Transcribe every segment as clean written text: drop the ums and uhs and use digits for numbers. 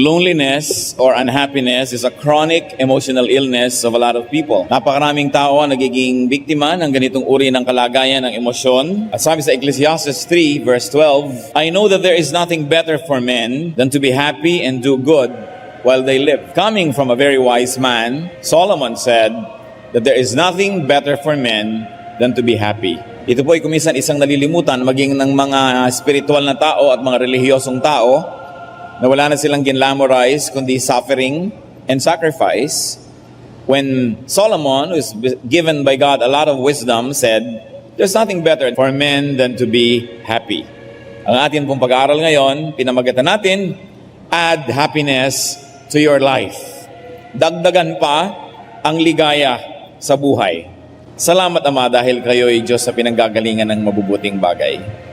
Loneliness or unhappiness is a chronic emotional illness of a lot of people. Napakaraming tao ang nagiging biktima ng ganitong uri ng kalagayan ng emosyon. At sabi sa Ecclesiastes 3 verse 12, I know that there is nothing better for men than to be happy and do good while they live. Coming from a very wise man, Solomon said that there is nothing better for men than to be happy. Ito po ay kuminsan isang nalilimutan maging ng mga spiritual na tao at mga relihiyosong tao na wala na silang ginlamorize kundi suffering and sacrifice. When Solomon, who is given by God a lot of wisdom, said, there's nothing better for men than to be happy. Ang atin pong pag-aaral ngayon, pinamagatan natin, add happiness to your life. Dagdagan pa ang ligaya sa buhay. Salamat, Ama, dahil kayo'y Diyos sa pinanggagalingan ng mabubuting bagay.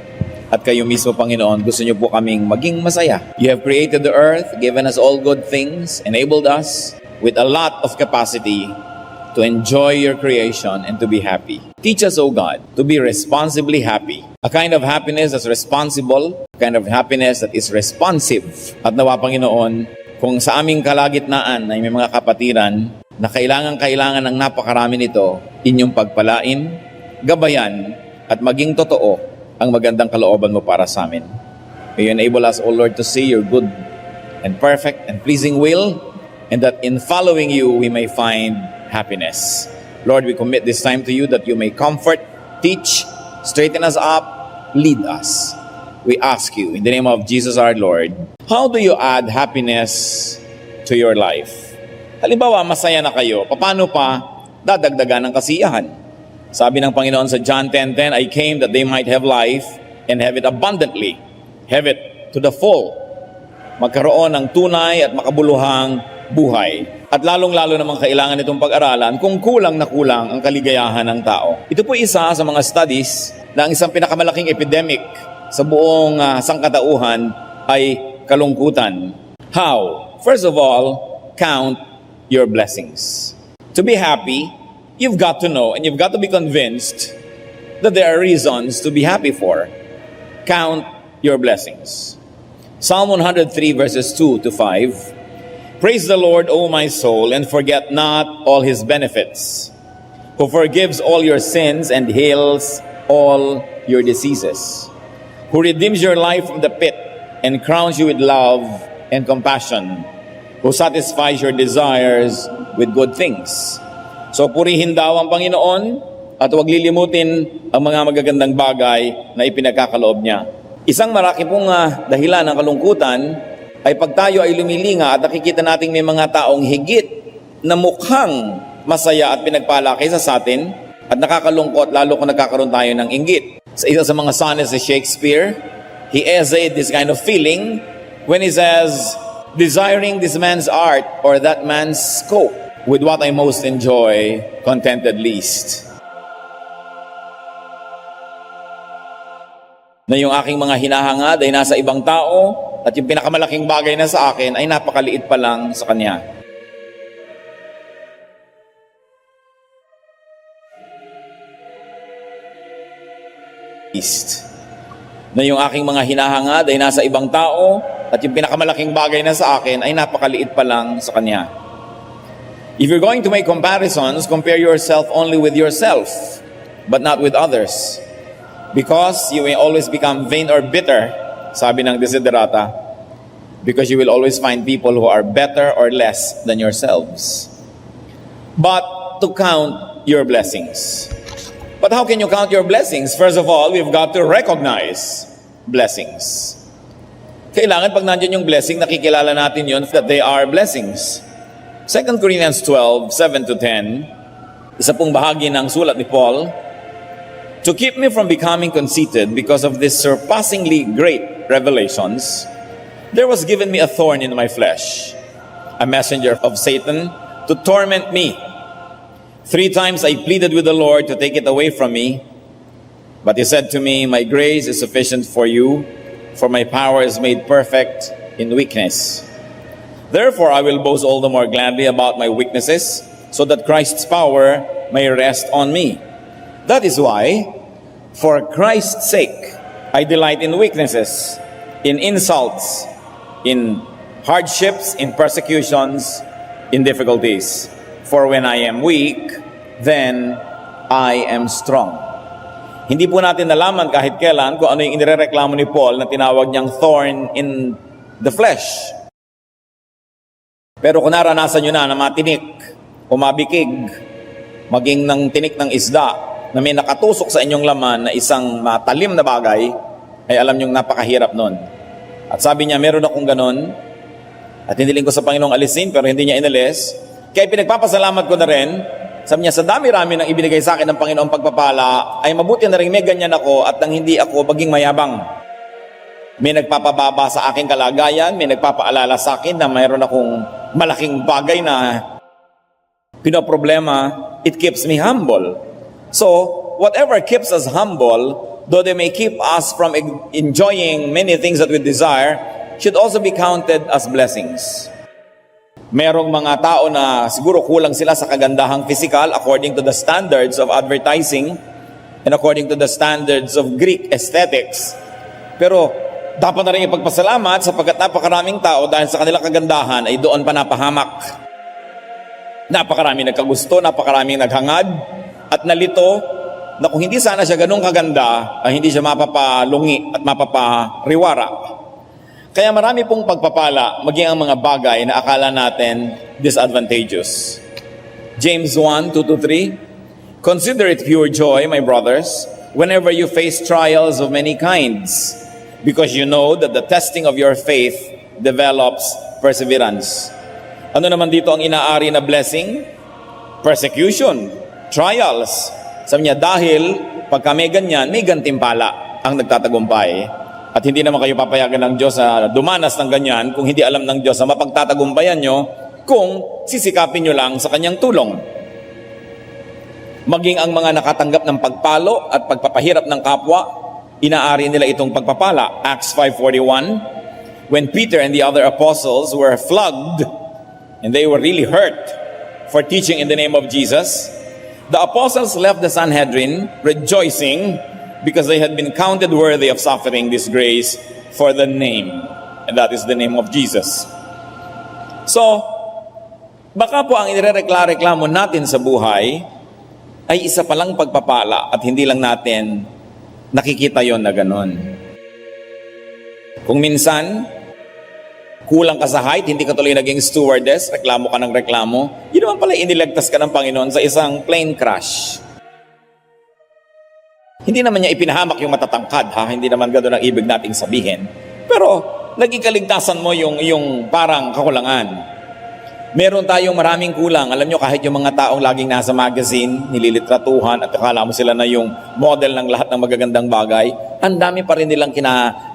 At kayo mismo, Panginoon, gusto niyo po kaming maging masaya. You have created the earth, given us all good things, enabled us with a lot of capacity to enjoy your creation and to be happy. Teach us, O God, to be responsibly happy. A kind of happiness that's responsible, a kind of happiness that is responsive. At nawa, Panginoon, kung sa aming kalagitnaan ay may mga kapatiran na kailangan ng napakarami nito, inyong pagpalain, gabayan, at maging totoo ang magandang kalooban mo para sa amin. May you enable us, O Lord, to see your good and perfect and pleasing will, and that in following you, we may find happiness. Lord, we commit this time to you that you may comfort, teach, straighten us up, lead us. We ask you, in the name of Jesus our Lord, how do you add happiness to your life? Halimbawa, masaya na kayo, paano pa dadagdagan ng kasiyahan? Sabi ng Panginoon sa John 10:10, I came that they might have life and have it abundantly. Have it to the full. Magkaroon ng tunay at makabuluhang buhay. At lalong-lalo namang kailangan itong pag-aralan kung kulang na kulang ang kaligayahan ng tao. Ito po isa sa mga studies na ang isang pinakamalaking epidemic sa buong sangkatauhan ay kalungkutan. How? First of all, count your blessings. To be happy, you've got to know and you've got to be convinced that there are reasons to be happy for. Count your blessings. Psalm 103 verses 2 to 5. Praise the Lord, O my soul, and forget not all his benefits, who forgives all your sins and heals all your diseases, who redeems your life from the pit and crowns you with love and compassion, who satisfies your desires with good things. So purihin daw ang Panginoon at huwag lilimutin ang mga magagandang bagay na ipinagkakaloob niya. Isang maraki pong dahilan ng kalungkutan ay pag tayo ay lumilinga at nakikita nating may mga taong higit na mukhang masaya at pinagpala kaysa sa atin at nakakalungkot lalo kung nagkakaroon tayo ng inggit. Sa isa sa mga sonnets si Shakespeare, he essayed this kind of feeling when he says, desiring this man's art or that man's scope, with what I most enjoy, contented least. Na yung aking mga hinahangad ay nasa ibang tao at yung pinakamalaking bagay na sa akin ay napakaliit pa lang sa kanya. Least. Na yung aking mga hinahangad ay nasa ibang tao at yung pinakamalaking bagay na sa akin ay napakaliit pa lang sa kanya. If you're going to make comparisons, compare yourself only with yourself, but not with others. Because you may always become vain or bitter, sabi ng Desiderata, because you will always find people who are better or less than yourselves. But to count your blessings. But how can you count your blessings? First of all, we've got to recognize blessings. Kailangan pag nandiyan yung blessing, nakikilala natin yun that they are blessings. 2 Corinthians 12, 7 to 10, isa pong bahagi ng sulat ni Paul, to keep me from becoming conceited because of these surpassingly great revelations, there was given me a thorn in my flesh, a messenger of Satan to torment me. 3 times I pleaded with the Lord to take it away from me, but he said to me, my grace is sufficient for you, for my power is made perfect in weakness. Therefore, I will boast all the more gladly about my weaknesses, so that Christ's power may rest on me. That is why, for Christ's sake, I delight in weaknesses, in insults, in hardships, in persecutions, in difficulties. For when I am weak, then I am strong. Hindi po natin nalaman kahit kailan kung ano yung inirereklamo ni Paul na tinawag niyang thorn in the flesh. Pero kung naranasan nyo na matinik o mabikig, maging ng tinik ng isda, na may nakatusok sa inyong laman na isang matalim na bagay, ay alam nyong napakahirap nun. At sabi niya, meron akong ganon, at hiniling ko sa Panginoong alisin, pero hindi niya inalis. Kaya pinagpapasalamat ko na rin, sabi niya, sa dami-rami ng ibinigay sa akin ng Panginoong pagpapala, ay mabuti na rin may ganyan ako at nang hindi ako maging mayabang. May nagpapababa sa aking kalagayan, may nagpapaalala sa akin na mayroon akong malaking bagay na pinoproblema. It keeps me humble. So, whatever keeps us humble, though they may keep us from enjoying many things that we desire, should also be counted as blessings. Merong mga tao na siguro kulang sila sa kagandahang physical according to the standards of advertising and according to the standards of Greek aesthetics. Pero dapat na rin ipagpasalamat sapagkat napakaraming tao dahil sa kanilang kagandahan ay doon pa napahamak. Napakaraming nagkagusto, napakaraming naghangad at nalito na kung hindi sana siya ganun kaganda ay hindi siya mapapalungi at mapapariwara. Kaya marami pong pagpapala maging ang mga bagay na akala natin disadvantageous. James 1:2-3, Consider it pure joy, my brothers, whenever you face trials of many kinds, because you know that the testing of your faith develops perseverance. Ano naman dito ang inaari na blessing? Persecution, trials. Sabi niya, dahil pagka may ganyan, may gantimpala ang nagtatagumpay. At hindi naman kayo papayagan ng Diyos na dumanas ng ganyan kung hindi alam ng Diyos na mapagtatagumpayan nyo kung sisikapin nyo lang sa kanyang tulong. Maging ang mga nakatanggap ng pagpalo at pagpapahirap ng kapwa, inaari nila itong pagpapala. Acts 5:41, when Peter and the other apostles were flogged and they were really hurt for teaching in the name of Jesus, the apostles left the Sanhedrin rejoicing because they had been counted worthy of suffering disgrace for the name, and that is the name of Jesus. So, baka po ang inireklamo natin sa buhay ay isa palang pagpapala at hindi lang natin nakikita yon na ganon. Kung minsan, kulang ka sa height, hindi ka tuloy naging stewardess, reklamo ka ng reklamo, yun naman pala iniligtas ka ng Panginoon sa isang plane crash. Hindi naman niya ipinahamak yung matatangkad, ha? Hindi naman gano'n ang ibig nating sabihin. Pero, naging kaligtasan mo yung parang kakulangan. Meron tayong maraming kulang. Alam nyo, kahit yung mga taong laging nasa magazine, nililitratuhan, at akala mo sila na yung model ng lahat ng magagandang bagay, ang dami pa rin nilang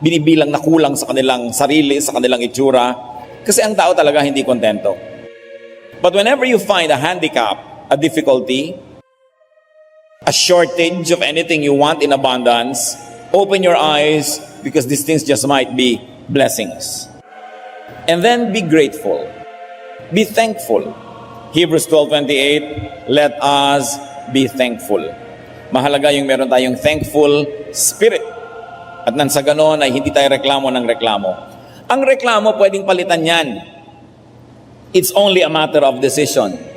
binibilang na kulang sa kanilang sarili, sa kanilang itsura. Kasi ang tao talaga hindi kontento. But whenever you find a handicap, a difficulty, a shortage of anything you want in abundance, open your eyes because these things just might be blessings. And then be grateful. Be thankful. Hebrews 12:28, let us be thankful. Mahalaga yung meron tayong thankful spirit. At nang sa ganon ay hindi tayo reklamo ng reklamo. Ang reklamo pwedeng palitan yan. It's only a matter of decision.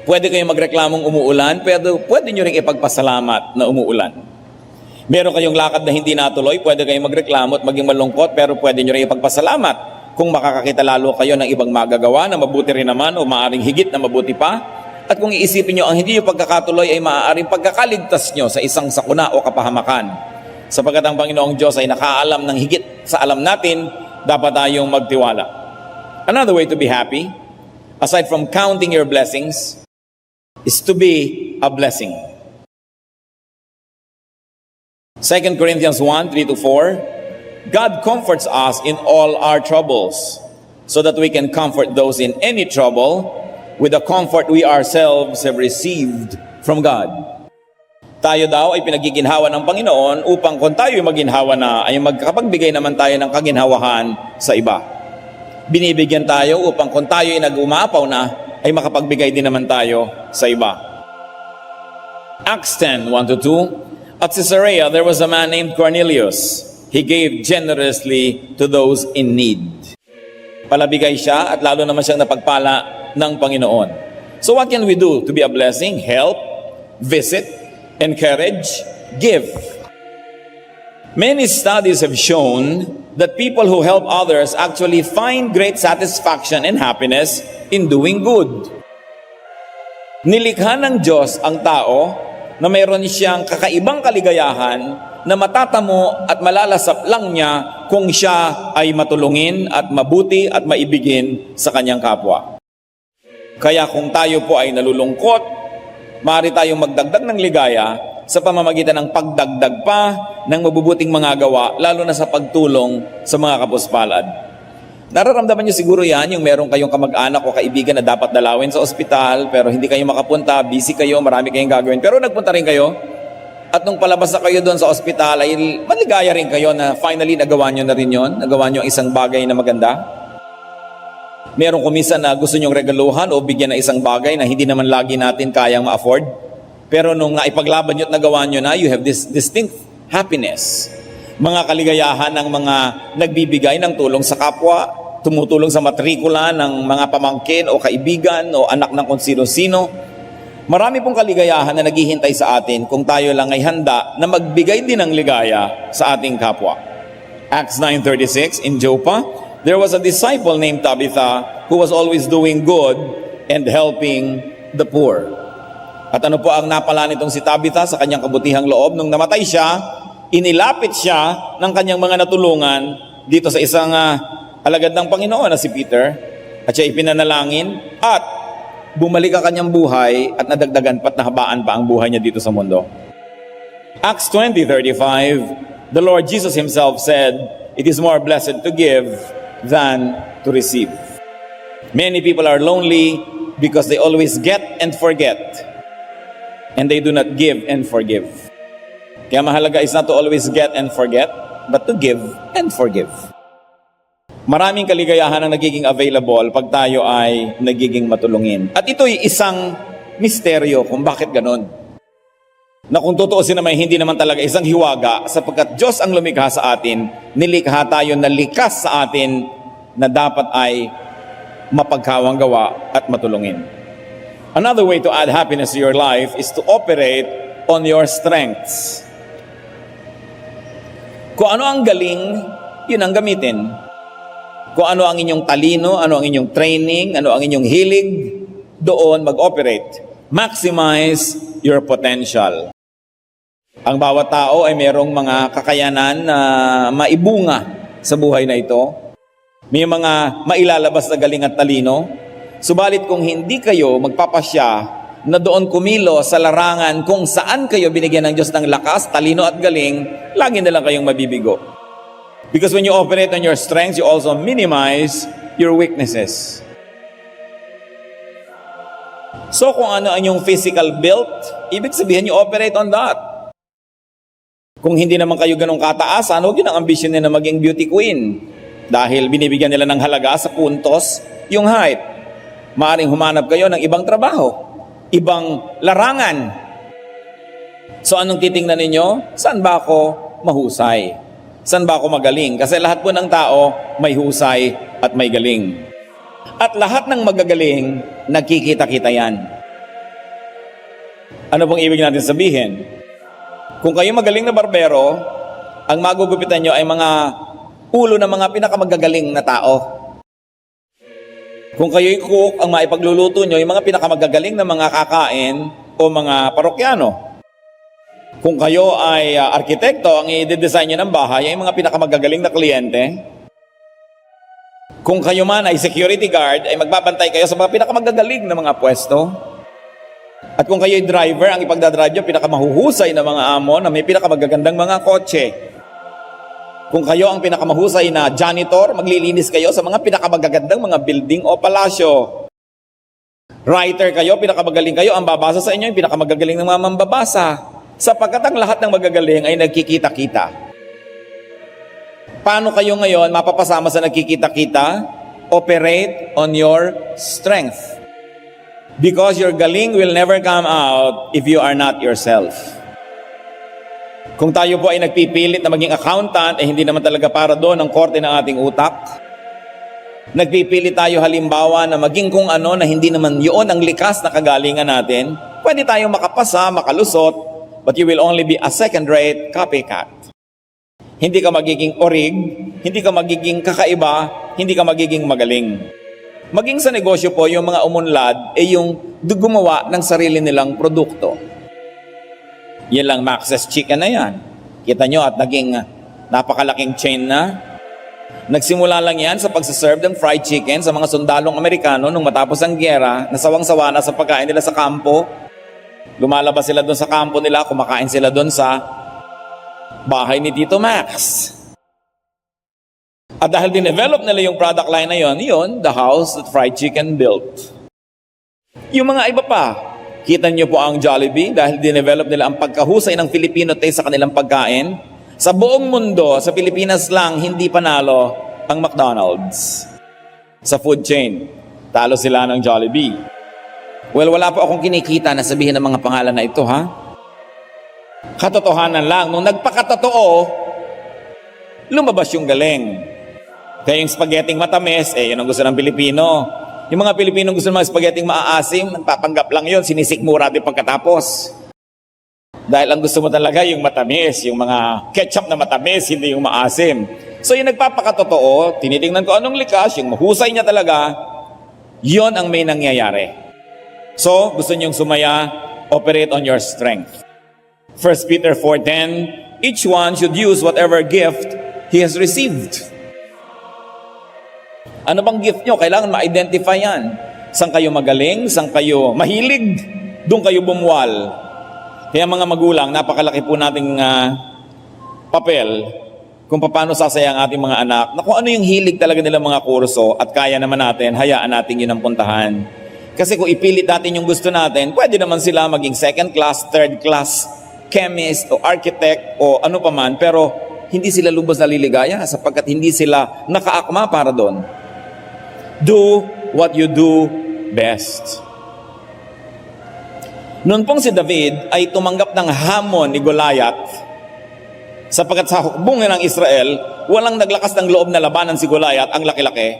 Pwede kayong magreklamong umuulan, pero pwede nyo rin ipagpasalamat na umuulan. Meron kayong lakad na hindi natuloy, pwede kayong magreklamo at maging malungkot, pero pwede nyo rin ipagpasalamat kung makakakita lalo kayo ng ibang magagawa na mabuti rin naman o maaaring higit na mabuti pa. At kung iisipin nyo ang hindi yung pagkakatuloy ay maaaring pagkakaligtas nyo sa isang sakuna o kapahamakan. Sapagkat ang Panginoong Diyos ay nakaalam ng higit sa alam natin, dapat tayong magtiwala. Another way to be happy, aside from counting your blessings, is to be a blessing. 2 Corinthians 1:3-4, God comforts us in all our troubles, so that we can comfort those in any trouble with the comfort we ourselves have received from God. Tayo daw ay pinagiginhawa ng Panginoon upang kung tayo ay maginhawa na, ay magkapagbigay naman tayo ng kaginhawahan sa iba. Binibigyan tayo upang kung tayo ay nag-umapaw na, ay makapagbigay din naman tayo sa iba. Acts 10:1-2, at Caesarea there was a man named Cornelius. He gave generously to those in need. palabigay siya at lalo naman siyang napagpala ng Panginoon. So what can we do to be a blessing? Help, visit, encourage, give. Many studies have shown that people who help others actually find great satisfaction and happiness in doing good. Nilikha ng Diyos ang tao na mayroon siyang kakaibang kaligayahan na matatamo at malalasap lang niya kung siya ay matulungin at mabuti at maibigin sa kanyang kapwa. Kaya kung tayo po ay nalulungkot, maaari tayong magdagdag ng ligaya sa pamamagitan ng pagdagdag pa ng mabubuting mga gawa, lalo na sa pagtulong sa mga kapuspalad. Nararamdaman niyo siguro yan, yung meron kayong kamag-anak o kaibigan na dapat dalawin sa ospital, pero hindi kayo makapunta, busy kayo, marami kayong gagawin. Pero nagpunta rin kayo, at nung palabas na kayo doon sa ospital, ay maligaya rin kayo na finally nagawa niyo na rin yon, nagawa niyo ang isang bagay na maganda. Meron kuminsan na gusto niyong regaluhan o bigyan ng isang bagay na hindi naman lagi natin kayang ma-afford. Pero nung naipaglaban niyo at nagawa niyo na, you have this distinct happiness. Mga kaligayahan ng mga nagbibigay ng tulong sa kapwa, tumutulong sa matrikula ng mga pamangkin o kaibigan o anak ng kung sino-sino. Marami pong kaligayahan na naghihintay sa atin kung tayo lang ay handa na magbigay din ng ligaya sa ating kapwa. Acts 9:36, in Joppa, there was a disciple named Tabitha who was always doing good and helping the poor. At ano po ang napala nitong si Tabitha sa kanyang kabutihang loob? Nung namatay siya, inilapit siya ng kanyang mga natulungan dito sa isang alagad ng Panginoon na si Peter, at siya ipinanalangin at bumalik ang kanyang buhay at nadagdagan pa't nahabaan pa ang buhay niya dito sa mundo. Acts 20:35, the Lord Jesus Himself said, "It is more blessed to give than to receive." Many people are lonely because they always get and forget, and they do not give and forgive. Kaya mahalaga is not to always get and forget, but to give and forgive. Maraming kaligayahan ang nagiging available pag tayo ay nagiging matulungin. At ito'y isang misteryo kung bakit ganon. Na kung tutuusin naman, hindi naman talaga isang hiwaga, sapagkat Diyos ang lumikha sa atin, nilikha tayo na likas sa atin na dapat ay mapagkawang gawa at matulungin. Another way to add happiness to your life is to operate on your strengths. Kung ano ang galing, yun ang gamitin. Kung ano ang inyong talino, ano ang inyong training, ano ang inyong hilig, doon mag-operate. Maximize your potential. Ang bawat tao ay merong mga kakayanan na maibunga sa buhay na ito. May mga mailalabas na galing at talino. Subalit kung hindi kayo magpapasya na doon kumilo sa larangan kung saan kayo binigyan ng Diyos ng lakas, talino at galing, lagi na lang kayong mabibigo. Because when you operate on your strengths, you also minimize your weaknesses. So kung ano ang inyong physical build, ibig sabihin you operate on that. Kung hindi naman kayo ganong kataasan, huwag yun ang ambisyon nila na maging beauty queen. Dahil binibigyan nila ng halaga sa puntos yung height. Maaring humanap kayo ng ibang trabaho, ibang larangan. So anong titingnan ninyo? Saan ba ako mahusay? Saan ba ako magaling? Kasi lahat po ng tao may husay at may galing. At lahat ng magagaling, nagkikita-kita yan. Ano pong ibig natin sabihin? Kung kayo magaling na barbero, ang magugupitan nyo ay mga ulo ng mga pinakamagagaling na tao. Kung kayo'y cook, ang maipagluluto nyo, yung mga pinakamagagaling na mga kakain o mga parokyano. Kung kayo ay arkitekto, ang i-design nyo ng bahay ay mga pinakamagagaling na kliyente. Kung kayo man ay security guard, ay magbabantay kayo sa mga pinakamagagaling na mga pwesto. At kung kayo'y driver, ang ipagdadrive nyo, pinakamahuhusay na mga amo na may pinakamagagandang mga kotse. Kung kayo ang pinakamahusay na janitor, maglilinis kayo sa mga pinakamagagandang mga building o palasyo. Writer kayo, pinakamagaling kayo, ang babasa sa inyo, yung pinakamagagaling ng mga mambabasa. Sapagkat ang lahat ng magagaling ay nagkikita-kita. Paano kayo ngayon mapapasama sa nagkikita-kita? Operate on your strength. Because your galing will never come out if you are not yourself. Kung tayo po ay nagpipilit na maging accountant, eh hindi naman talaga para doon ang korte ng ating utak. Nagpipili tayo halimbawa na maging kung ano na hindi naman yun ang likas na kagalingan natin. Pwede tayong makapasa, makalusot, but you will only be a second-rate copycat. Hindi ka magiging orig, hindi ka magiging kakaiba, hindi ka magiging magaling. Maging sa negosyo po, yung mga umunlad ay yung gumawa ng sarili nilang produkto. Yan lang Max's Chicken na yan. Kita nyo at naging napakalaking chain na. Nagsimula lang yan sa pagsaserve ng fried chicken sa mga sundalong Amerikano nung matapos ang gyera, nasawang-sawa na sa pagkain nila sa kampo. Lumalabas sila doon sa kampo nila, kumakain sila doon sa bahay ni Tito Max. At dahil dinevelop nila yung product line na yun, the house that fried chicken built. Yung mga iba pa, kita nyo po ang Jollibee dahil dinevelop nila ang pagkahusay ng Filipino taste sa kanilang pagkain. Sa buong mundo, sa Pilipinas lang, hindi panalo ang McDonald's. Sa food chain, talo sila ng Jollibee. Well, wala po akong kinikita na sabihin ng mga pangalan na ito, ha? Katotohanan lang, nung nagpakatotoo, lumabas yung galing. Kaya yung spaghetting matamis, yun ang gusto ng Pilipino. Yung mga Pilipino gusto ng mga spaghetting maaasim, nagpapanggap lang yun, sinisikmura din pagkatapos. Dahil ang gusto mo talaga yung matamis, yung mga ketchup na matamis, hindi yung maasim. So yung nagpapakatotoo, tinitingnan ko anong likas, yung mahusay niya talaga, yon ang may nangyayari. So, gusto niyong sumaya, operate on your strength. 1 Peter 4:10, each one should use whatever gift he has received. Ano bang gift nyo? Kailangan ma-identify yan. Saan kayo magaling? Saan kayo mahilig? Doon kayo bumuwal. Kaya mga magulang, napakalaki po nating papel kung paano sasaya ang ating mga anak na kung ano yung hilig talaga nila mga kurso at kaya naman natin, hayaan natin yun ang puntahan. Kasi kung ipilit natin yung gusto natin, pwede naman sila maging second class, third class, chemist o architect o ano pa man, pero hindi sila lubos na liligaya sapagkat hindi sila nakaakma para doon. Do what you do best. Noon pong si David ay tumanggap ng hamon ni Goliath sapagkat sa hukbong ng Israel, walang naglakas ng loob na labanan si Goliath, ang laki-laki.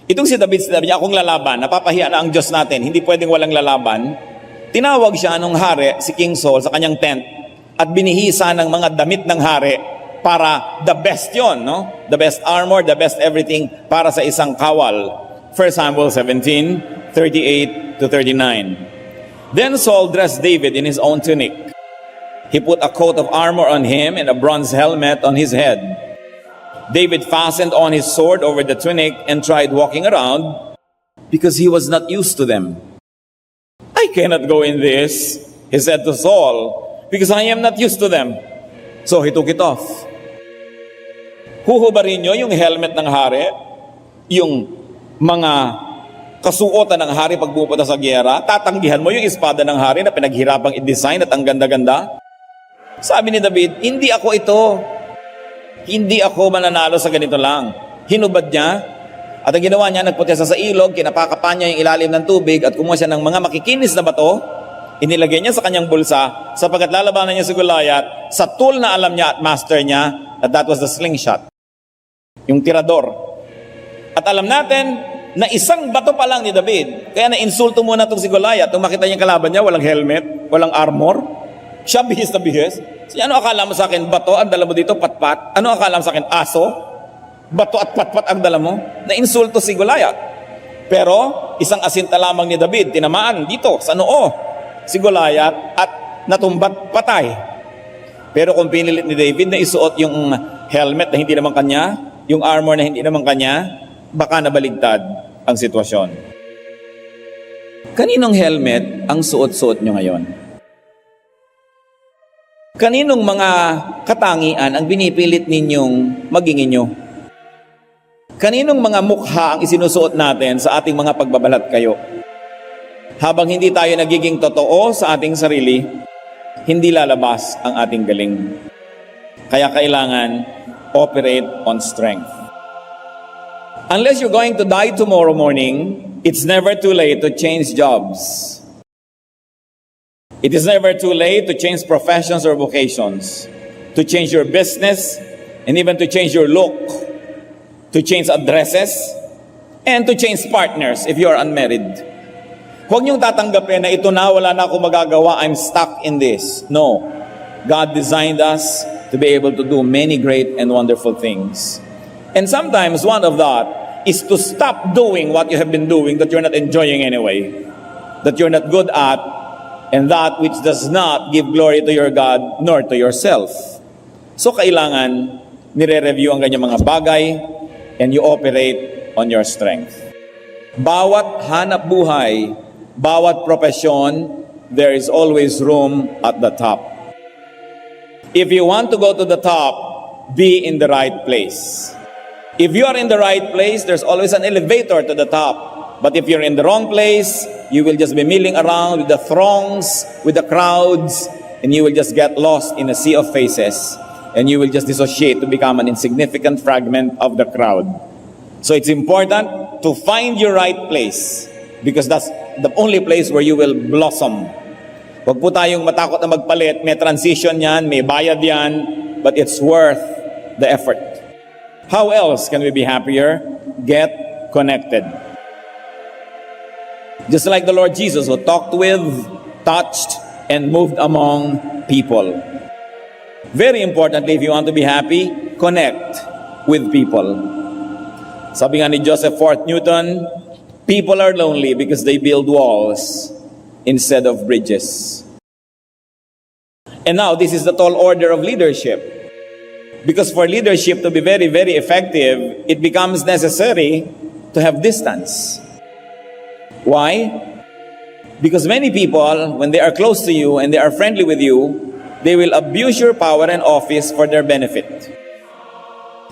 Itong si David, sinabi niya, akong lalaban, napapahiya na ang Diyos natin, hindi pwedeng walang lalaban. Tinawag siya nung hari, si King Saul, sa kanyang tent at binihisa ng mga damit ng hari para the best yon, no? The best armor, the best everything para sa isang kawal. 1 Samuel 17:38 to 39. Then Saul dressed David in his own tunic. He put a coat of armor on him and a bronze helmet on his head. David fastened on his sword over the tunic and tried walking around because he was not used to them. I cannot go in this, he said to Saul, because I am not used to them. So he took it off. Huhubarin nyo yung helmet ng hari, yung mga kasuotan ng hari pag pupunta sa gyera, tatanggihan mo yung espada ng hari na pinaghirapang i-design at ang ganda-ganda. Sabi ni David, hindi ako ito. Hindi ako mananalo sa ganito lang. Hinubad niya, at ang ginawa niya, nagputesa sa ilog, kinapakapan niya yung ilalim ng tubig at kumuha siya ng mga makikinis na bato, inilagay niya sa kanyang bulsa, sapagkat lalabanan niya si Goliath sa tool na alam niya at master niya, that was the slingshot. Yung tirador. At alam natin, na isang bato pa lang ni David. Kaya na-insulto muna itong si Goliath. Nung makita niya yung kalaban niya, walang helmet, walang armor. Siya bihis na bihis. So, ano akala mo sa akin? Bato, ang dala mo dito, patpat. Ano akala mo sa akin? Aso? Bato at patpat ang dala mo? Na-insulto si Goliath. Pero, isang asinta lamang ni David, tinamaan dito, sa noo, si Goliath at natumbat patay. Pero kung pinilit ni David na isuot yung helmet na hindi naman kanya, yung armor na hindi naman kanya, baka nabaligtad ang sitwasyon. Kaninong helmet ang suot-suot nyo ngayon? Kaninong mga katangian ang binipilit ninyong maging inyo? Kaninong mga mukha ang isinusuot natin sa ating mga pagbabalat kayo? Habang hindi tayo nagiging totoo sa ating sarili, hindi lalabas ang ating galing. Kaya kailangan operate on strength. Unless you're going to die tomorrow morning, it's never too late to change jobs. It is never too late to change professions or vocations, to change your business, and even to change your look, to change addresses, And to change partners if you are unmarried. Huwag niyong tatanggapin na ito na, wala na akong magagawa, I'm stuck in this. No. God designed us to be able to do many great and wonderful things. And sometimes one of that is to stop doing what you have been doing that you're not enjoying anyway, that you're not good at, and that which does not give glory to your God nor to yourself. So kailangan nire-review ang ganyang mga bagay and you operate on your strength. Bawat hanap buhay, bawat profesyon, there is always room at the top. If you want to go to the top, be in the right place. If you are in the right place, there's always an elevator to the top. But if you're in the wrong place, you will just be milling around with the throngs, with the crowds, and you will just get lost in a sea of faces. And you will just dissociate to become an insignificant fragment of the crowd. So it's important to find your right place, because that's the only place where you will blossom. Huwag po tayong matakot na magpalit. May transition yan, may bayad yan, but it's worth the effort. How else can we be happier? Get connected. Just like the Lord Jesus, who talked with, touched, and moved among people. Very importantly, if you want to be happy, connect with people. Sabi nga ni Joseph Fort Newton, people are lonely because they build walls instead of bridges. And now, this is the tall order of leadership. Because for leadership to be very, very effective, it becomes necessary to have distance. Why? Because many people, when they are close to you and they are friendly with you, they will abuse your power and office for their benefit.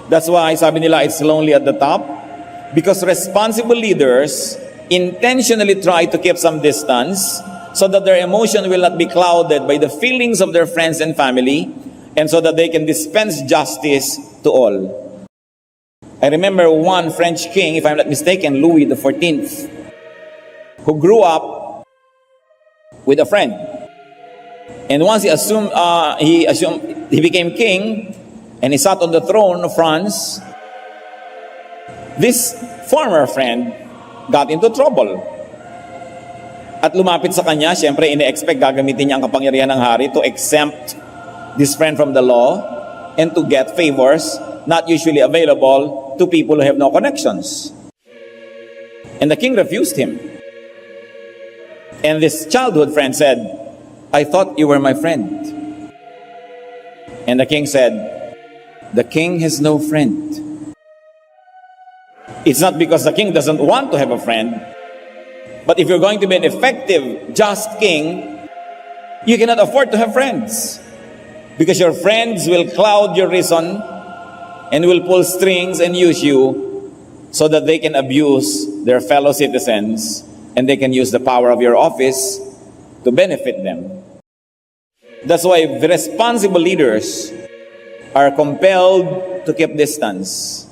That's why sabi nila it's lonely at the top. Because responsible leaders intentionally try to keep some distance so that their emotion will not be clouded by the feelings of their friends and family, and so that they can dispense justice to all. I remember one French king, if I'm not mistaken, Louis XIV, who grew up with a friend. And once he became king, and he sat on the throne of France, this former friend got into trouble. At lumapit sa kanya, siyempre ine-expect gagamitin niya ang kapangyarihan ng hari to exempt this friend from the law and to get favors not usually available to people who have no connections. And the king refused him. And this childhood friend said, I thought you were my friend. And the king said, the king has no friend. It's not because the king doesn't want to have a friend, but if you're going to be an effective, just king, you cannot afford to have friends. Because your friends will cloud your reason and will pull strings and use you so that they can abuse their fellow citizens and they can use the power of your office to benefit them. That's why the responsible leaders are compelled to keep distance.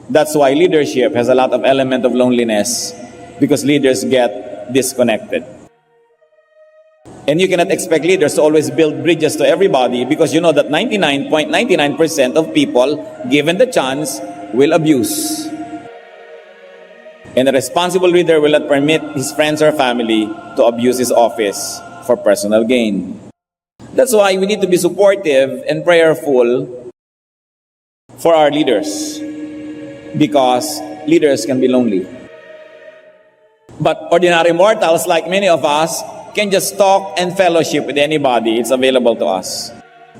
That's why leadership has a lot of element of loneliness, because leaders get disconnected. And you cannot expect leaders to always build bridges to everybody, because you know that 99.99% of people, given the chance, will abuse. And a responsible leader will not permit his friends or family to abuse his office for personal gain. That's why we need to be supportive and prayerful for our leaders, because leaders can be lonely. But ordinary mortals, like many of us, can just talk and fellowship with anybody. It's available to us.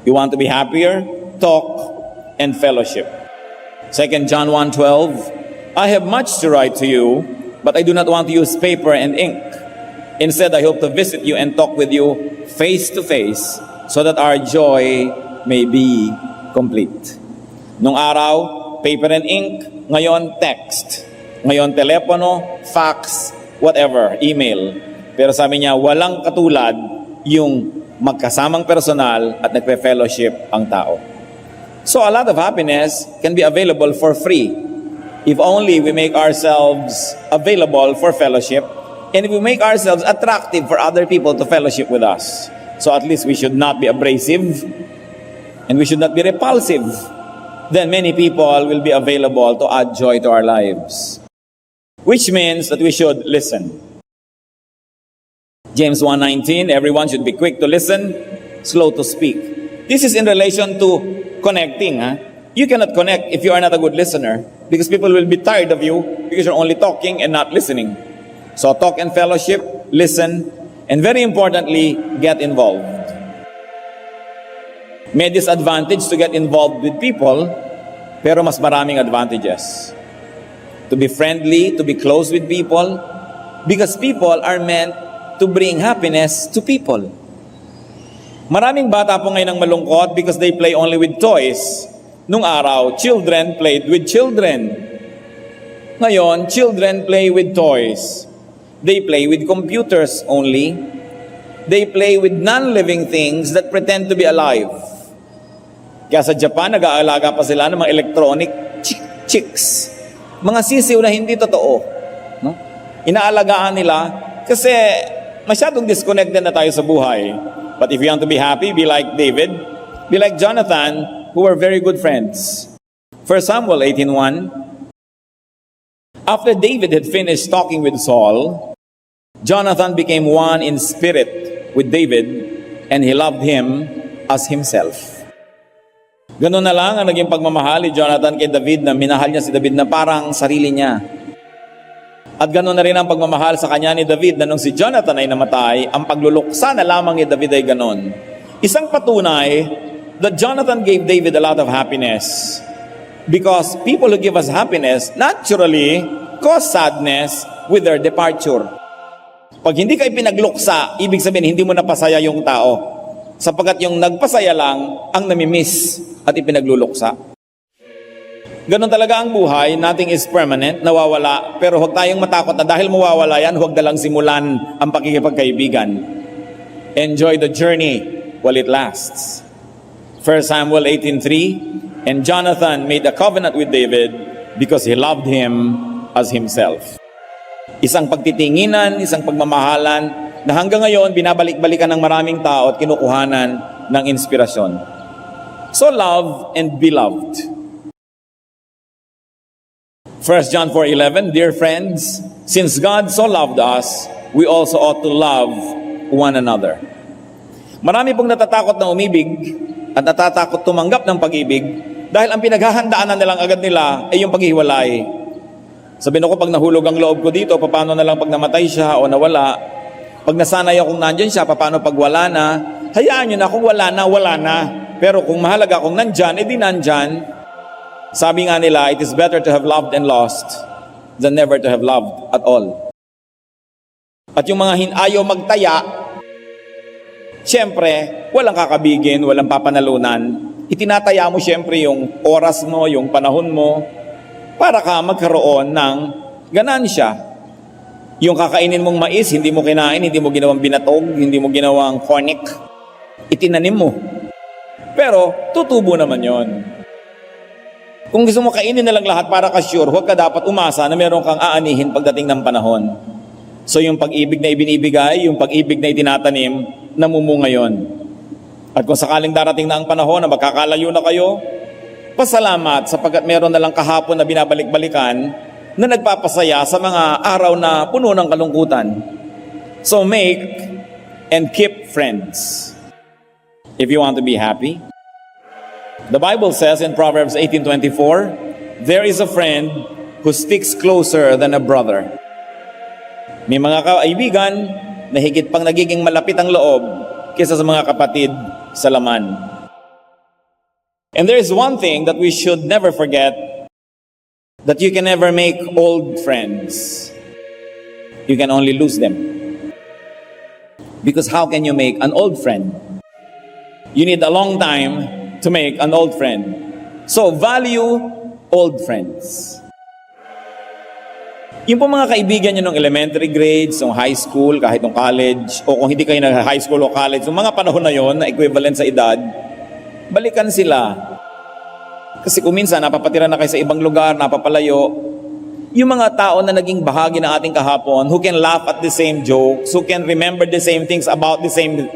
You want to be happier? Talk and fellowship. 2 John 1:12, I have much to write to you, but I do not want to use paper and ink. Instead, I hope to visit you and talk with you face to face, so that our joy may be complete. Nung araw, paper and ink. Ngayon, text. Ngayon, telepono, fax, whatever, email. Pero sabi niya, walang katulad yung magkasamang personal at nagpe-fellowship ang tao. So a lot of happiness can be available for free if only we make ourselves available for fellowship, and if we make ourselves attractive for other people to fellowship with us. So at least we should not be abrasive and we should not be repulsive. Then many people will be available to add joy to our lives. which means that we should listen. James 1:19, everyone should be quick to listen, slow to speak. This is in relation to connecting. You cannot connect if you are not a good listener because people will be tired of you because you're only talking and not listening. So talk and fellowship, listen, and very importantly, get involved. May disadvantage to get involved with people, pero mas maraming advantages. To be friendly, to be close with people, because people are meant to bring happiness to people. Maraming bata po ngayon ang malungkot because they play only with toys. Nung araw, children played with children. Ngayon, children play with toys. They play with computers only. They play with non-living things that pretend to be alive. Kaya sa Japan, nag-aalaga pa sila ng mga electronic chicks. Mga sisiw na hindi totoo. No? Inaalagaan nila kasi masyadong disconnected na tayo sa buhay. But if you want to be happy, be like David, be like Jonathan, who were very good friends. 1 Samuel 18:1. After David had finished talking with Saul, Jonathan became one in spirit with David, and he loved him as himself. Ganun na lang ang naging pagmamahal ni Jonathan kay David, na minahal niya si David na parang sarili niya. At ganun na rin ang pagmamahal sa kanya ni David, na nung si Jonathan ay namatay, ang pagluluksa na lamang ni David ay ganun. Isang patunay that Jonathan gave David a lot of happiness. Because people who give us happiness naturally cause sadness with their departure. Pag hindi kayo pinagluksa, ibig sabihin hindi mo napasaya yung tao. Sapagkat yung nagpasaya lang ang namimiss at ipinagluluksa. Ganon talaga ang buhay, nothing is permanent, nawawala, pero huwag tayong matakot na dahil mawawala yan, huwag dalang simulan ang pakikipagkaibigan. Enjoy the journey while it lasts. 1 Samuel 18:3, and Jonathan made a covenant with David because he loved him as himself. Isang pagtitinginan, isang pagmamahalan, na hanggang ngayon binabalik-balikan ng maraming tao at kinukuhanan ng inspirasyon. So love and be loved. 1 John 4:11, dear friends, since God so loved us, we also ought to love one another. Marami pong natatakot na umibig at natatakot tumanggap ng pag-ibig dahil ang pinaghahandaan na nilang agad nila ay yung paghiwalay. Sabihin ko, pag nahulog ang loob ko dito, paano na lang pag namatay siya o nawala? Pag nasanay akong nandyan siya, paano pag wala na? Hayaan nyo na, kung wala na, wala na. Pero kung mahalaga kung nandyan, edi nandyan. Sabi nga nila, it is better to have loved and lost than never to have loved at all. At yung mga ayaw magtaya, siyempre, walang kakabigin, walang papanalunan. Itinataya mo siyempre yung oras mo, yung panahon mo, para ka magkaroon ng ganansya. Yung kakainin mong mais, hindi mo kinain, hindi mo ginawang binatog, hindi mo ginawang cornic, itinanim mo. Pero, tutubo naman yon. Kung gusto mo kainin na lang lahat para ka sure, huwag ka dapat umasa na meron kang aanihin pagdating ng panahon. So yung pag-ibig na ibinibigay, yung pag-ibig na itinatanim, namumunga yon. At kung sakaling darating na ang panahon na magkakalayo na kayo, pasalamat sapagkat meron na lang kahapon na binabalik-balikan na nagpapasaya sa mga araw na puno ng kalungkutan. So make and keep friends if you want to be happy. The Bible says in Proverbs 18:24, there is a friend who sticks closer than a brother. May mga kaibigan na higit pang nagiging malapit ang loob kaysa sa mga kapatid sa laman. And there is one thing that we should never forget, that you can never make old friends. You can only lose them. Because how can you make an old friend? You need a long time to make an old friend. So value old friends. Yung po mga kaibigan nyo ng elementary grades, ng high school, kahit ng college, o kung hindi kayo ng high school o college, yung mga panahon na yon na equivalent sa edad, balikan sila. Kasi kung minsan napapatira na kayo sa ibang lugar, napapalayo, yung mga tao na naging bahagi ng ating kahapon, who can laugh at the same jokes, who can remember the same things about the same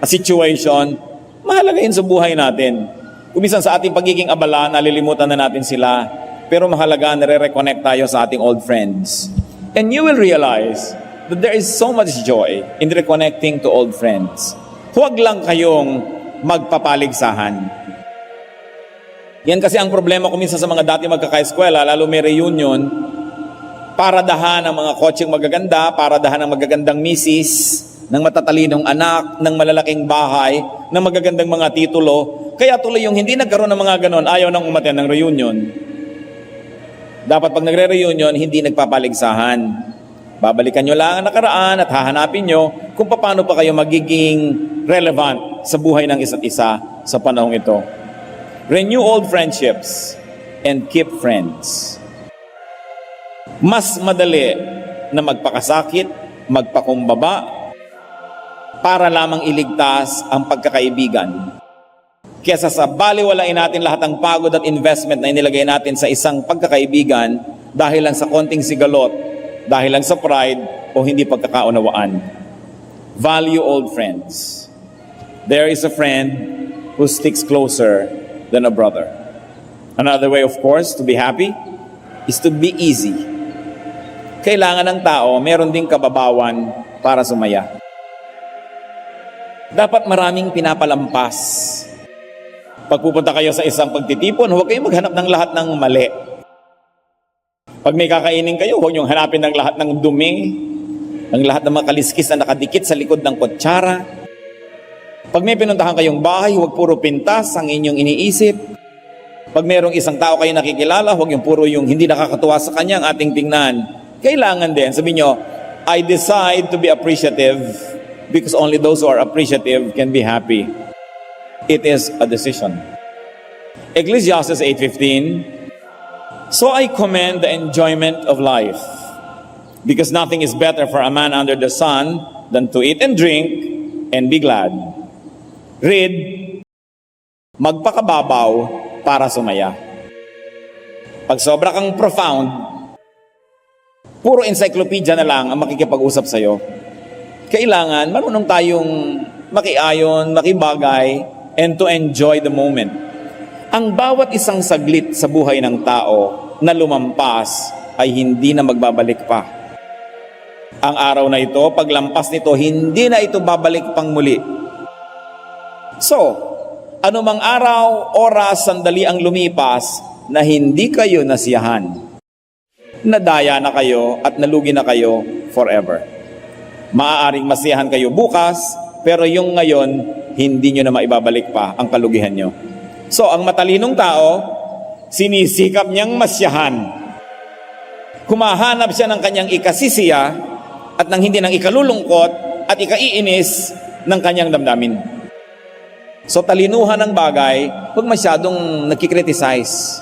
situation, mahalaga yun sa buhay natin. Kung minsan sa ating pagiging abala, nalilimutan na natin sila, pero mahalaga na re-reconnect tayo sa ating old friends. And you will realize that there is so much joy in reconnecting to old friends. Huwag lang kayong magpapaligsahan. Yan kasi ang problema ko minsan sa mga dati magkakaeskwela, lalo may reunion, paradahan ng mga kotseng magaganda, paradahan ng magagandang misis, ng matatalinong anak, ng malalaking bahay, ng magagandang mga titulo. Kaya tuloy yung hindi nagkaroon ng mga ganon, ayaw nang umaten ng reunion. Dapat pag nagre-reunion, hindi nagpapaligsahan. Babalikan nyo lang ang nakaraan at hahanapin nyo kung paano pa kayo magiging relevant sa buhay ng isa't isa sa panahong ito. Renew old friendships and keep friends. Mas madali na magpakasakit, magpakumbaba, para lamang iligtas ang pagkakaibigan. Kesa sa baliwalain natin lahat ng pagod at investment na inilagay natin sa isang pagkakaibigan dahil lang sa konting sigalot, dahil lang sa pride o hindi pagkakaunawaan. Value old friends. There is a friend who sticks closer than a brother. Another way, of course, to be happy is to be easy. Kailangan ng tao, meron ding kababawan para sumaya. Dapat maraming pinapalampas. Pag pupunta kayo sa isang pagtitipon, huwag kayong maghanap ng lahat ng mali. Pag may kakainin kayo, huwag niyong hanapin ng lahat ng dumi, ng lahat ng mga kaliskis na nakadikit sa likod ng kutsara. Pag may pinuntahan kayong bahay, huwag puro pintas ang inyong iniisip. Pag mayroong isang tao kayo nakikilala, huwag yung puro yung hindi nakakatuwa sa kanya ang ating tingnan. Kailangan din, sabihin nyo, I decide to be appreciative because only those who are appreciative can be happy. It is a decision. Ecclesiastes 8:15, so I commend the enjoyment of life, because nothing is better for a man under the sun than to eat and drink and be glad. Read, magpakababaw para sumaya. Pag sobra kang profound, puro encyclopedia na lang ang makikipag-usap sa'yo. Kailangan marunong tayong makiayon, makibagay, and to enjoy the moment. Ang bawat isang saglit sa buhay ng tao na lumampas ay hindi na magbabalik pa. Ang araw na ito, paglampas nito, hindi na ito babalik pang muli. So, anumang araw, oras, sandali ang lumipas na hindi kayo nasiyahan, nadaya na kayo at nalugi na kayo forever. Maaaring masiyahan kayo bukas, pero yung ngayon, hindi nyo na maibabalik pa ang kalugihan nyo. So, ang matalinong tao, sinisikap niyang masyahan. Kumahanap siya ng kanyang ikasisiya at ng hindi ng ikalulungkot at ikaiinis ng kanyang damdamin. So, talinuhan ng bagay, huwag masyadong nagkikriticize.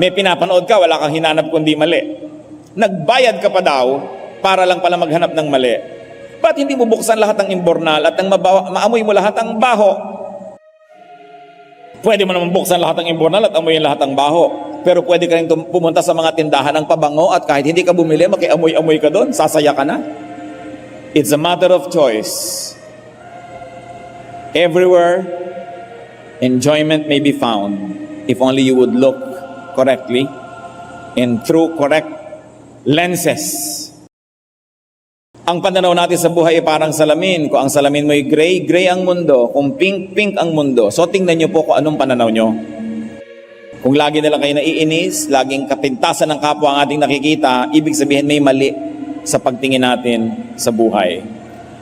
May pinapanood ka, wala kang hinanap kundi mali. Nagbayad ka pa daw para lang pala maghanap ng mali. Ba't hindi mo buksan lahat ng imbornal at maamoy mo lahat ng baho? Pwede mo naman buksan lahat ng imbornal at amoyin lahat ng baho. Pero pwede ka rin pumunta sa mga tindahan ng pabango at kahit hindi ka bumili, makiamoy-amoy ka doon, sasaya ka na. It's a matter of choice. Everywhere, enjoyment may be found if only you would look correctly and through correct lenses. Ang pananaw natin sa buhay ay parang salamin. Kung ang salamin mo ay gray, gray ang mundo. Kung pink, pink ang mundo. So tingnan nyo po kung anong pananaw nyo. Kung lagi na lang kayo naiinis, laging kapintasan ng kapwa ang ating nakikita, ibig sabihin may mali sa pagtingin natin sa buhay.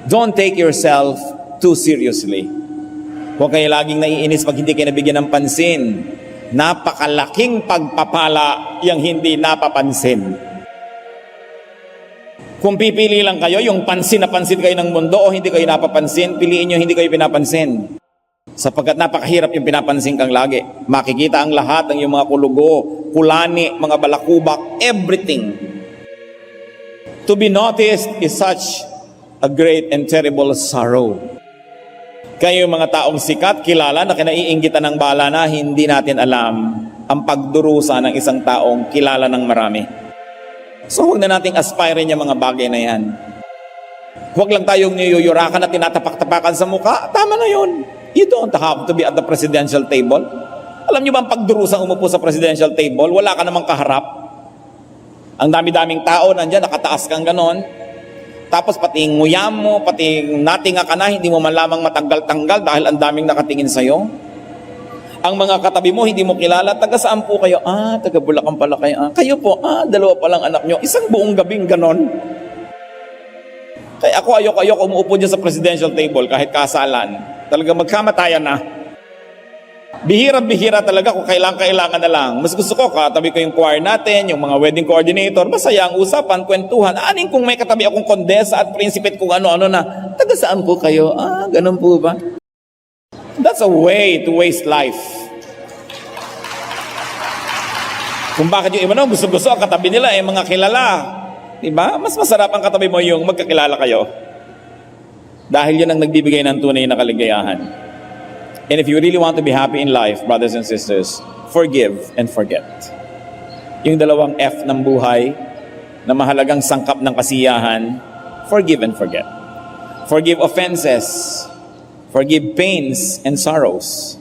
Don't take yourself too seriously. Huwag kayo laging naiinis pag hindi kayo nabigyan ng pansin. Napakalaking pagpapala yung hindi napapansin. Kung pipili lang kayo, yung pansin na pansin kayo ng mundo o hindi kayo napapansin, piliin nyo hindi kayo pinapansin. Sapagkat napakahirap yung pinapansin kang lagi. Makikita ang lahat ng yung mga kulugo, kulani, mga balakubak, everything. To be noticed is such a great and terrible sorrow. Kayo yung mga taong sikat, kilala na kinaiinggitan ng bala na hindi natin alam ang pagdurusa ng isang taong kilala ng marami. So huwag na nating aspirin yung mga bagay na yan. Huwag lang tayong niyuyurakan at tinatapak-tapakan sa mukha. Tama na yun. You don't have to be at the presidential table. Alam niyo ba ang pagdurusang umupo sa presidential table? Wala ka namang kaharap. Ang dami-daming tao nandyan, nakataas kang ganon. Tapos pati nguyam mo, pati natinga ka na, hindi mo man lamang matanggal-tanggal dahil ang daming nakatingin sa'yo. Ang mga katabi mo, hindi mo kilala, taga saan po kayo? Taga Bulacan pala kayo. Kayo po, dalawa palang anak nyo. Isang buong gabing ganon. Kaya ako ayoko umuupo dyan sa presidential table kahit kasalan. Talaga magkamatayan na. Bihira-bihira talaga kung kailangan na lang. Mas gusto ko, katabi ko yung choir natin, yung mga wedding coordinator, masaya ang usapan, kwentuhan. Aning kung may katabi akong kondesa at prinsipit kung ano-ano na, taga saan po kayo? Ganun po ba? That's a way to waste life. Kung bakit yung iba gusto-gusto ang katabi nila mga kilala. Diba? Mas masarap ang katabi mo yung magkakilala kayo. Dahil yun ang nagbibigay ng tunay na kaligayahan. And if you really want to be happy in life, brothers and sisters, forgive and forget. Yung dalawang F ng buhay na mahalagang sangkap ng kasiyahan, forgive and forget. Forgive offenses. Forgive pains and sorrows.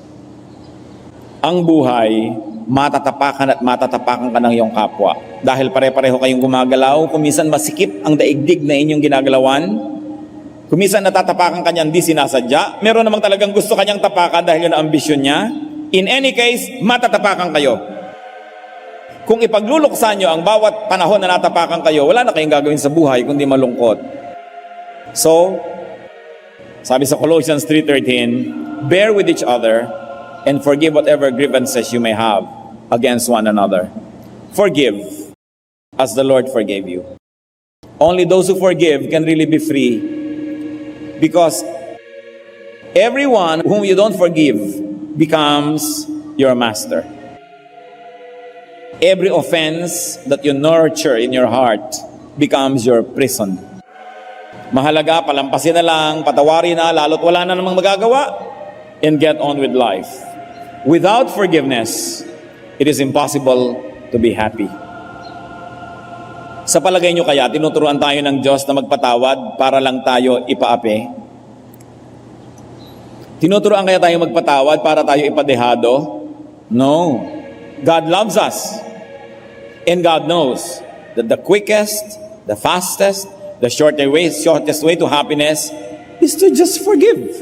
Ang buhay, matatapakan at matatapakan ka ng iyong kapwa. Dahil pare-pareho kayong gumagalaw, kuminsan masikip ang daigdig na inyong ginagalawan, kuminsan natatapakan ka niyan, di sinasadya. Meron namang talagang gusto kanyang tapakan dahil yun ang ambisyon niya. In any case, matatapakan kayo. Kung ipagluluksan nyo ang bawat panahon na natapakan kayo, wala na kayong gagawin sa buhay kundi malungkot. So, sabi sa Colossians 3:13, bear with each other and forgive whatever grievances you may have against one another. Forgive as the Lord forgave you. Only those who forgive can really be free. Because everyone whom you don't forgive becomes your master. Every offense that you nurture in your heart becomes your prison. Mahalaga, palampasin na lang, patawarin na, lalo't wala na namang magagawa, and get on with life. Without forgiveness, it is impossible to be happy. Sa palagay nyo kaya, tinuturuan tayo ng Diyos na magpatawad para lang tayo ipaapi? Tinuturuan kaya tayo magpatawad para tayo ipadehado? No. God loves us. And God knows that the quickest, the fastest, the shortest way to happiness is to just forgive.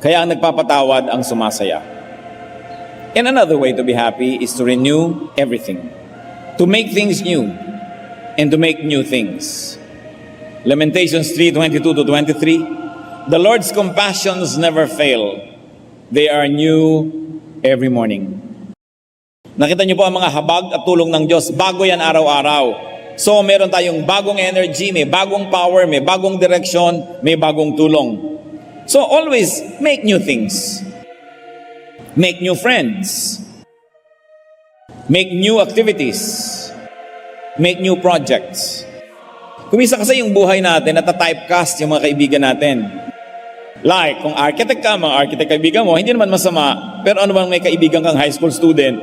Kaya ang nagpapatawad ang sumasaya. And another way to be happy is to renew everything. To make things new and to make new things. Lamentations 3:22-23. The Lord's compassions never fail. They are new every morning. Nakita niyo po ang mga habag at tulong ng Diyos. Bago yan araw-araw. So meron tayong bagong energy, may bagong power, may bagong direction, may bagong tulong. So always make new things. Make new friends. Make new activities. Make new projects. Kumisa kasi yung buhay natin, nata-typecast yung mga kaibigan natin. Like, kung architect ka, mga architect kaibigan mo, hindi naman masama. Pero ano bang may kaibigan kang high school student?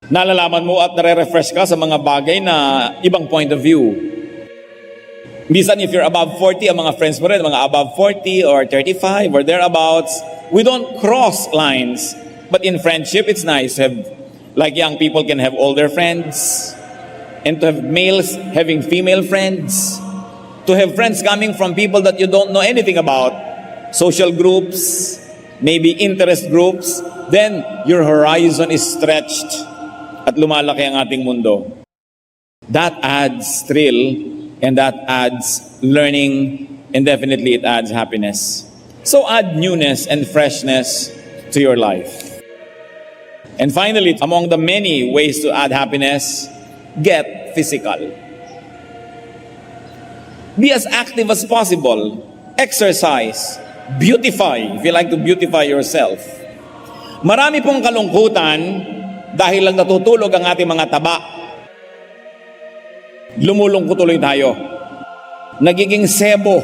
Nalalaman mo at nare-refresh ka sa mga bagay na ibang point of view. Minsan, if you're above 40, ang mga friends mo rin, mga above 40 or 35 or thereabouts, we don't cross lines. But in friendship, it's nice to have, like young people can have older friends, and to have males having female friends, to have friends coming from people that you don't know anything about, social groups, maybe interest groups, then your horizon is stretched at lumalaki ang ating mundo. That adds thrill, and that adds learning, and definitely it adds happiness. So add newness and freshness to your life. And finally, among the many ways to add happiness, get physical. Be as active as possible. Exercise. Beautify, if you like to beautify yourself. Marami pong kalungkutan dahil lang natutulog ang ating mga taba. Lumulungkot tuloy tayo. Nagiging sebo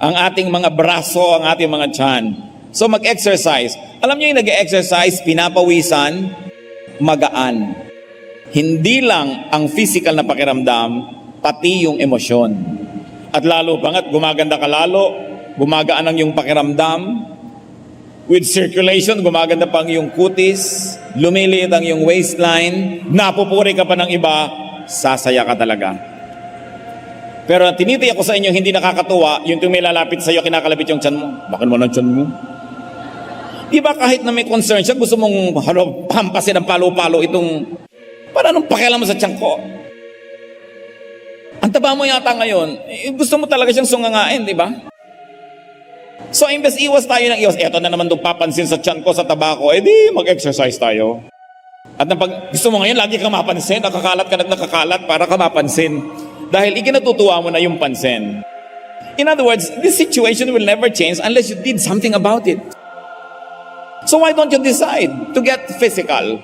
ang ating mga braso, ang ating mga tiyan. So mag-exercise. Alam niyo yung nag-exercise, pinapawisan, magaan. Hindi lang ang physical na pakiramdam, pati yung emosyon. At lalo pa nga't gumaganda ka lalo, gumagaan ang yung pakiramdam, with circulation, gumaganda pang yung kutis, lumiliit ang yung waistline, napupuri ka pa ng iba, sasaya ka talaga. Pero tinitiyak ko sa inyo, hindi nakakatuwa, yung may lalapit sa iyo, kinakalabit yung tiyan mo. Bakit mo ng tiyan mo? Diba kahit na may concern siya, gusto mong pampasin ng palo-palo itong, para anong pakialam mo sa tiyan ko? Ang taba mo yata ngayon, gusto mo talaga siyang sungangain, di ba? So, imbes iwas tayo ng iwas, eto na naman doon papansin sa tiyan ko, sa taba ko, di mag-exercise tayo. At pag gusto mo ngayon, lagi kang mapansin, nakakalat ka nakakalat para ka mapansin. Dahil ikinatutuwa mo na yung pansin. In other words, this situation will never change unless you did something about it. So why don't you decide to get physical?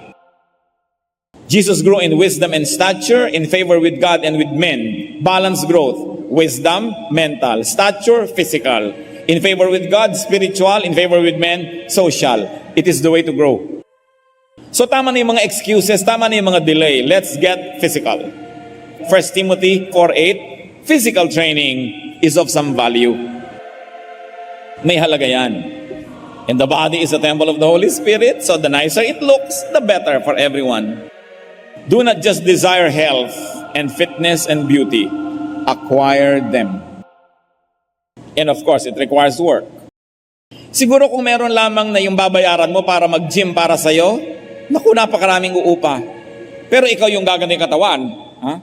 Jesus grew in wisdom and stature, in favor with God and with men. Balanced growth. Wisdom, mental. Stature, physical. In favor with God, spiritual. In favor with men, social. It is the way to grow. So tama na yung mga excuses, tama na yung mga delay. Let's get physical. 1 Timothy 4:8, physical training is of some value. May halaga yan. And the body is a temple of the Holy Spirit, so the nicer it looks, the better for everyone. Do not just desire health and fitness and beauty. Acquire them. And of course, it requires work. Siguro kung meron lamang na yung babayaran mo para mag-gym para sa'yo, naku, napakaraming uupa. Pero ikaw yung gaganda yung katawan. Ha?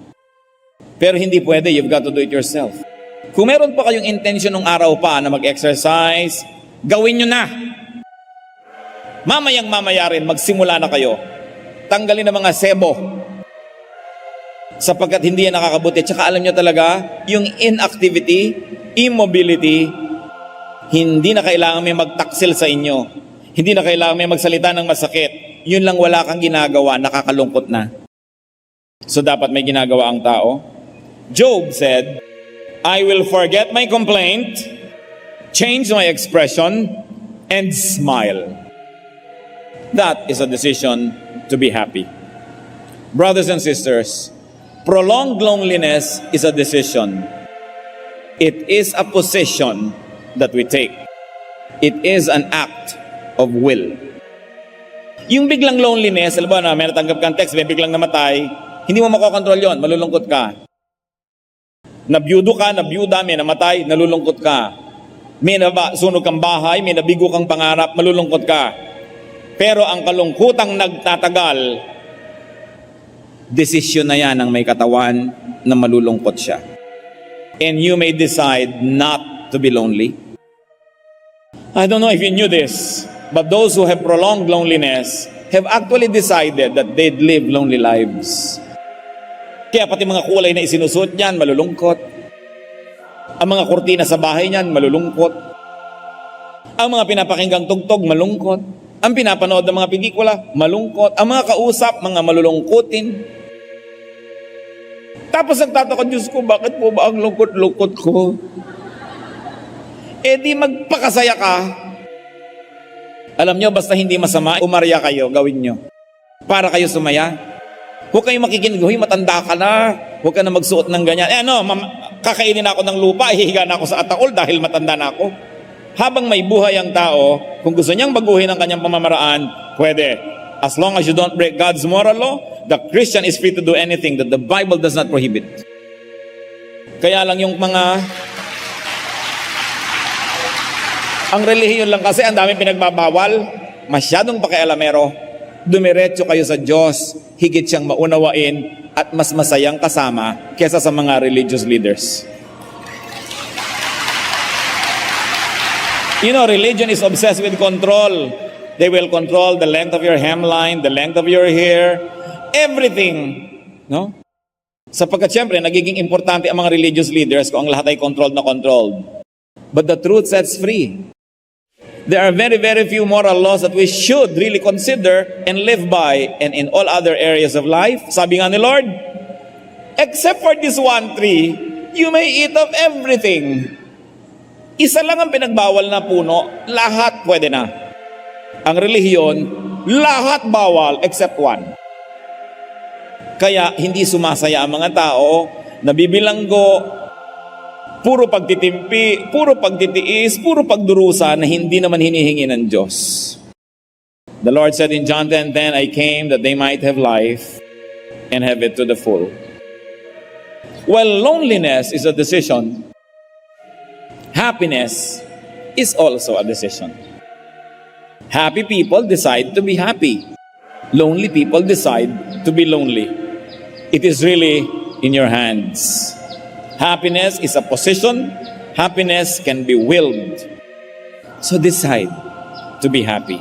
Pero hindi pwede, you've got to do it yourself. Kung meron pa kayong intention ng araw pa na mag-exercise, gawin nyo na. Mamayang-mamaya rin, magsimula na kayo. Tanggalin ang mga sebo. Sapagkat hindi yan nakakabuti. Tsaka alam nyo talaga, yung inactivity, immobility, hindi na kailangan may magtaksil sa inyo. Hindi na kailangan may magsalita ng masakit. Yun lang wala kang ginagawa, nakakalungkot na. So dapat may ginagawa ang tao. Job said, I will forget my complaint, change my expression, and smile. That is a decision to be happy. Brothers and sisters, prolonged loneliness is a decision. It is a position that we take. It is an act of will. Yung biglang loneliness, alam ba na may natanggap kang text, may biglang namatay, hindi mo makokontrol yon, malulungkot ka. Nabiyudo ka, nabiyuda, may namatay, nalulungkot ka. May sunog kang bahay, may nabigo kang pangarap, malulungkot ka. Pero ang kalungkutang nagtatagal, desisyon na yan ng may katawan na malulungkot siya. And you may decide not to be lonely. I don't know if you knew this, but those who have prolonged loneliness have actually decided that they'd live lonely lives. Kaya pati mga kulay na isinusuot niyan, malulungkot. Ang mga kurtina sa bahay niyan, malulungkot. Ang mga pinapakinggang tugtog, malungkot. Ang pinapanood ng mga pelikula, malungkot. Ang mga kausap, mga malulungkutin. Tapos nagtataka, Diyos ko, bakit po ba ang lungkot-lungkot ko? Di magpakasaya ka. Alam nyo, basta hindi masama, umarya kayo, gawin nyo. Para kayo sumaya. Huwag kayong makikinig, matanda ka na. Huwag ka na magsuot ng ganyan. Kakainin ako ng lupa, hihiga na ako sa ataol dahil matanda na ako. Habang may buhay ang tao, kung gusto niyang baguhin ang kanyang pamamaraan, pwede. As long as you don't break God's moral law, the Christian is free to do anything that the Bible does not prohibit. Kaya lang yung mga... Ang relihiyon lang kasi, ang daming pinagbabawal, masyadong pakialamero. Dumiretso kayo sa Diyos, higit siyang maunawain, at mas masayang kasama kesa sa mga religious leaders. You know, religion is obsessed with control. They will control the length of your hemline, the length of your hair, everything. No? Sapagkat siyempre, nagiging importante ang mga religious leaders kung ang lahat ay controlled na controlled. But the truth sets free. There are very, very few moral laws that we should really consider and live by. And in all other areas of life, sabi nga ni Lord, except for this one tree, you may eat of everything. Isa lang ang pinagbawal na puno, lahat pwede na. Ang relihiyon, lahat bawal except one. Kaya hindi sumasaya ang mga tao, nabibilanggo, Puro pagtitimpi, puro pagtitiis, puro pagdurusa na hindi naman hinihingi ng Diyos. The Lord said in John 10:10, I came that they might have life and have it to the full. Well, loneliness is a decision. Happiness is also a decision. Happy people decide to be happy. Lonely people decide to be lonely. It is really in your hands. Happiness is a position. Happiness can be willed. So decide to be happy.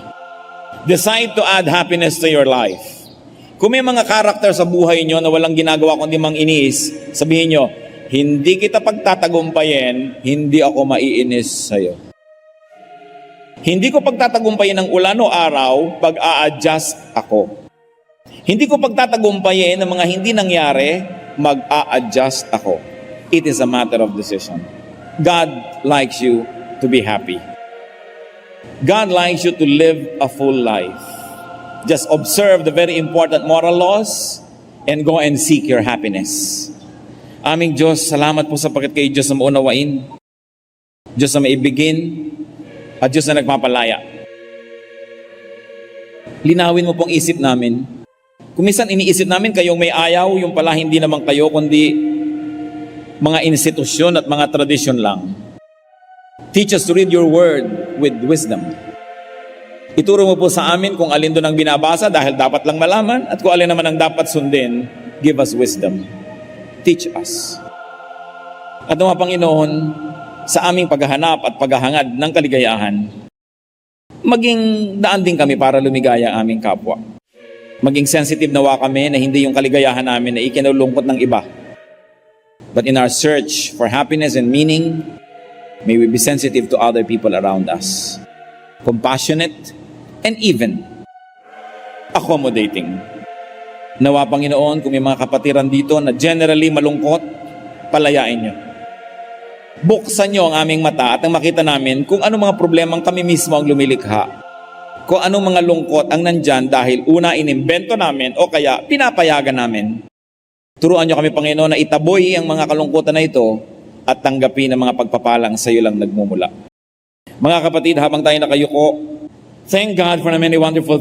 Decide to add happiness to your life. Kung may mga karakter sa buhay nyo na walang ginagawa kundi mang iniis, sabihin nyo, hindi kita pagtatagumpayin, hindi ako maiinis sa'yo. Hindi ko pagtatagumpayin ng ulan o araw, pag-a-adjust ako. Hindi ko pagtatagumpayin ng mga hindi nangyari, mag-a-adjust ako. It is a matter of decision. God likes you to be happy. God likes you to live a full life. Just observe the very important moral laws and go and seek your happiness. Aming Diyos, salamat po sapagkat kayo Diyos na maunawain, Diyos na maibigin, at Diyos na nagpapalaya. Linawin mo pong isip namin. Kung minsan iniisip namin kayong may ayaw, yung pala hindi naman kayo, kundi mga institusyon at mga tradisyon lang. Teach us to read your word with wisdom. Ituro mo po sa amin kung alin doon ang binabasa dahil dapat lang malaman at kung alin naman ang dapat sundin, give us wisdom. Teach us. At mga Panginoon, sa aming paghahanap at paghahangad ng kaligayahan, maging daan din kami para lumigaya ang aming kapwa. Maging sensitive nawa kami na hindi yung kaligayahan namin na ikinulungkot ng iba. But in our search for happiness and meaning, may we be sensitive to other people around us. Compassionate and even accommodating. Nawa Panginoon, kung may mga kapatiran dito na generally malungkot, palayain nyo. Buksan nyo ang aming mata at ang makita namin kung ano mga problemang kami mismo ang lumilikha. Kung anong mga lungkot ang nandyan dahil una inimbento namin o kaya pinapayagan namin. Turuan nyo kami, Panginoon, na itaboy ang mga kalungkutan na ito at tanggapin ang mga pagpapalang sa iyo lang nagmumula. Mga kapatid, habang tayo nakayuko, thank God for the many wonderful